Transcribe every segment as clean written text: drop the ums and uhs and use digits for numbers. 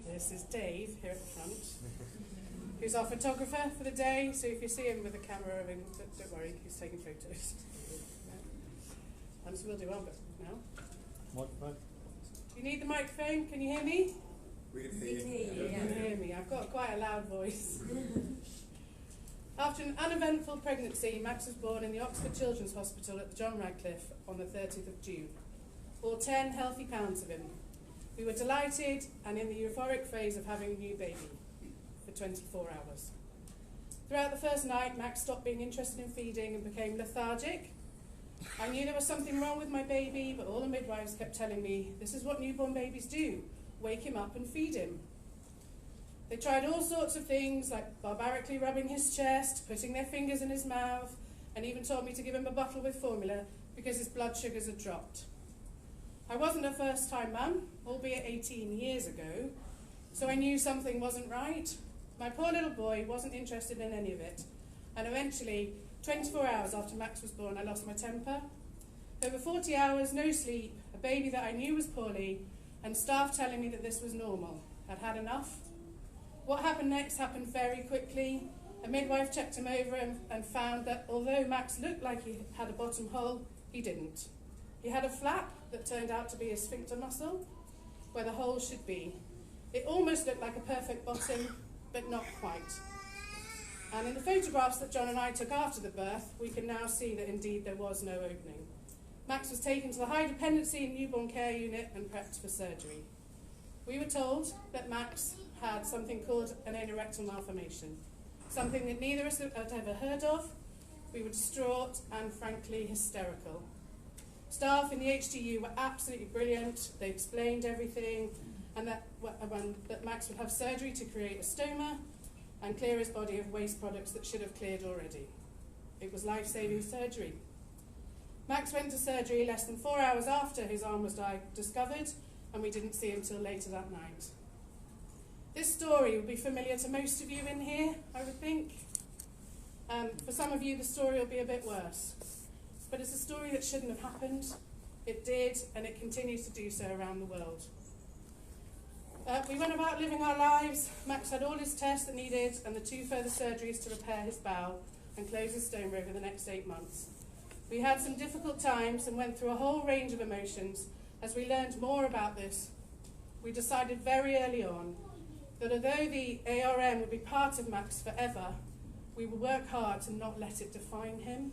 This is Dave here at the front, who's our photographer for the day, so if you see him with a camera, don't worry, he's taking photos. And so we'll do one bit now. Microphone? Do you need the microphone? Can you hear me? We can hear you. You can hear me. I've got quite a loud voice. After an uneventful pregnancy, Max was born in the Oxford Children's Hospital at the John Radcliffe on the 30th of June. All 10 healthy pounds of him. We were delighted and in the euphoric phase of having a new baby for 24 hours. Throughout the first night, Max stopped being interested in feeding and became lethargic. I knew there was something wrong with my baby, but all the midwives kept telling me, this is what newborn babies do, wake him up and feed him. They tried all sorts of things, like barbarically rubbing his chest, putting their fingers in his mouth, and even told me to give him a bottle with formula because his blood sugars had dropped. I wasn't a first-time mum, albeit 18 years ago, so I knew something wasn't right. My poor little boy wasn't interested in any of it, and eventually, 24 hours after Max was born, I lost my temper. Over 40 hours, no sleep, a baby that I knew was poorly, and staff telling me that this was normal. I'd had enough. What happened next happened very quickly. A midwife checked him over and found that although Max looked like he had a bottom hole, he didn't. He had a flap that turned out to be a sphincter muscle, where the hole should be. It almost looked like a perfect bottom, but not quite. And in the photographs that John and I took after the birth, we can now see that indeed there was no opening. Max was taken to the high dependency newborn care unit and prepped for surgery. We were told that Max had something called an anorectal malformation, something that neither of us had ever heard of. We were distraught and frankly hysterical. Staff in the HDU were absolutely brilliant. They explained everything, and that Max would have surgery to create a stoma and clear his body of waste products that should have cleared already. It was life-saving surgery. Max went to surgery less than 4 hours after his arm was discovered, and we didn't see him till later that night. This story will be familiar to most of you in here, I would think. For some of you, the story will be a bit worse. But it's a story that shouldn't have happened. It did, and it continues to do so around the world. We went about living our lives. Max had all his tests that needed and the 2 further surgeries to repair his bowel and close his stoma over the next 8 months. We had some difficult times and went through a whole range of emotions. As we learned more about this, we decided very early on that although the ARM would be part of Max forever, we would work hard to not let it define him.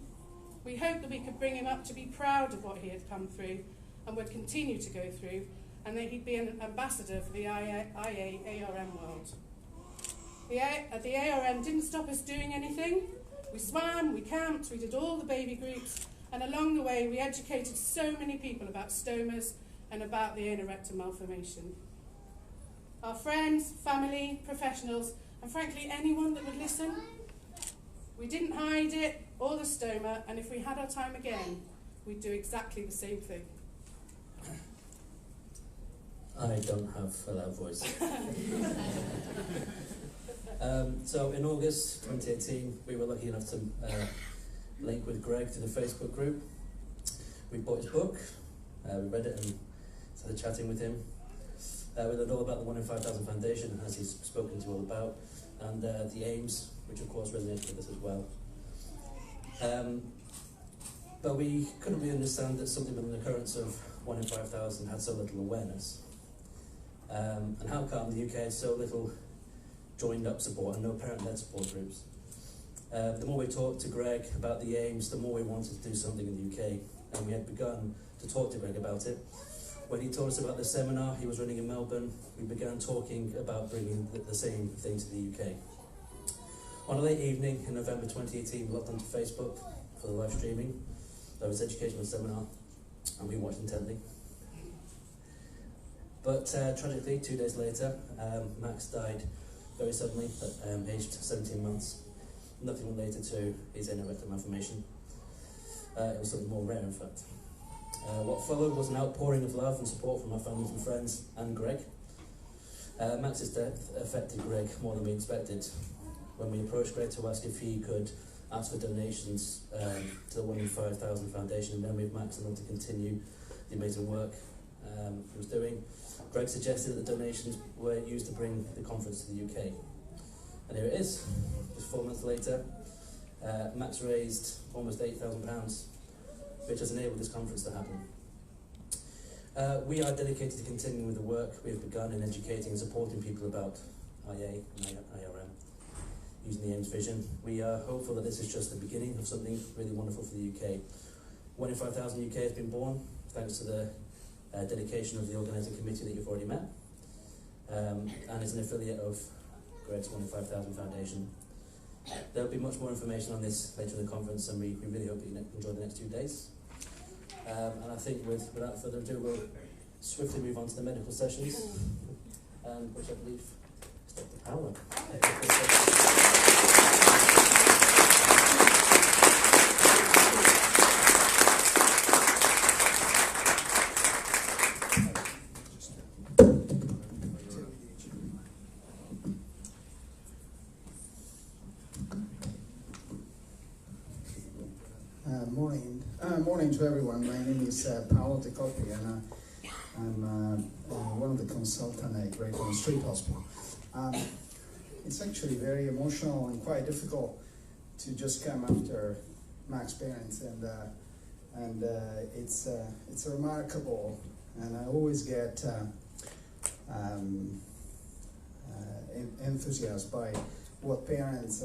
We hoped that we could bring him up to be proud of what he had come through and would continue to go through, and that he'd be an ambassador for the IA-ARM world. The ARM didn't stop us doing anything. We swam, we camped, we did all the baby groups, and along the way we educated so many people about stomas and about the anorectal malformation. Our friends, family, professionals, and frankly anyone that would listen. We didn't hide it or the stoma, and if we had our time again, we'd do exactly the same thing. I don't have a loud voice. So in August 2018, we were lucky enough to link with Greg to the Facebook group. We bought his book, we read it and started chatting with him. We learned all about the 1 in 5,000 Foundation, as he's spoken to all about, and the aims, which of course resonated with us as well. But we couldn't really understand that something with an occurrence of 1 in 5,000 had so little awareness. And how come the UK had so little joined up support and no parent-led support groups? The more we talked to Greg about the aims, the more we wanted to do something in the UK, and we had begun to talk to Greg about it. When he told us about the seminar he was running in Melbourne, we began talking about bringing the same thing to the UK. On a late evening in November 2018, we logged onto Facebook for the live streaming of his educational seminar, and we watched intently. But tragically, 2 days later, Max died very suddenly at aged 17 months. Nothing related to his anorectal malformation. It was something more rare, in fact. What followed was an outpouring of love and support from our families and friends and Greg. Max's death affected Greg more than we expected. When we approached Greg to ask if he could ask for donations to the 1 in 5,000 Foundation in memory of Max and want to continue the amazing work, was doing, Greg suggested that the donations were used to bring the conference to the UK. And here it is, just 4 months later. Max raised almost £8,000, which has enabled this conference to happen. We are dedicated to continuing with the work we have begun in educating and supporting people about IA and IRM, using the AIMS vision. We are hopeful that this is just the beginning of something really wonderful for the UK. 1 in 5,000 UK has been born, thanks to the dedication of the organising committee that you've already met, and is an affiliate of Greg's 1 in 5,000 Foundation. There will be much more information on this later in the conference, and we really hope that you enjoy the next 2 days. And I think without further ado, we'll swiftly move on to the medical sessions, which I believe is Dr. Paola. Morning to everyone. My name is Paolo De Coppi, and I'm one of the consultants at Great Ormond Street Hospital. It's actually very emotional and quite difficult to just come after Mac's parents, and it's remarkable, and I always get enthusiasmed by what parents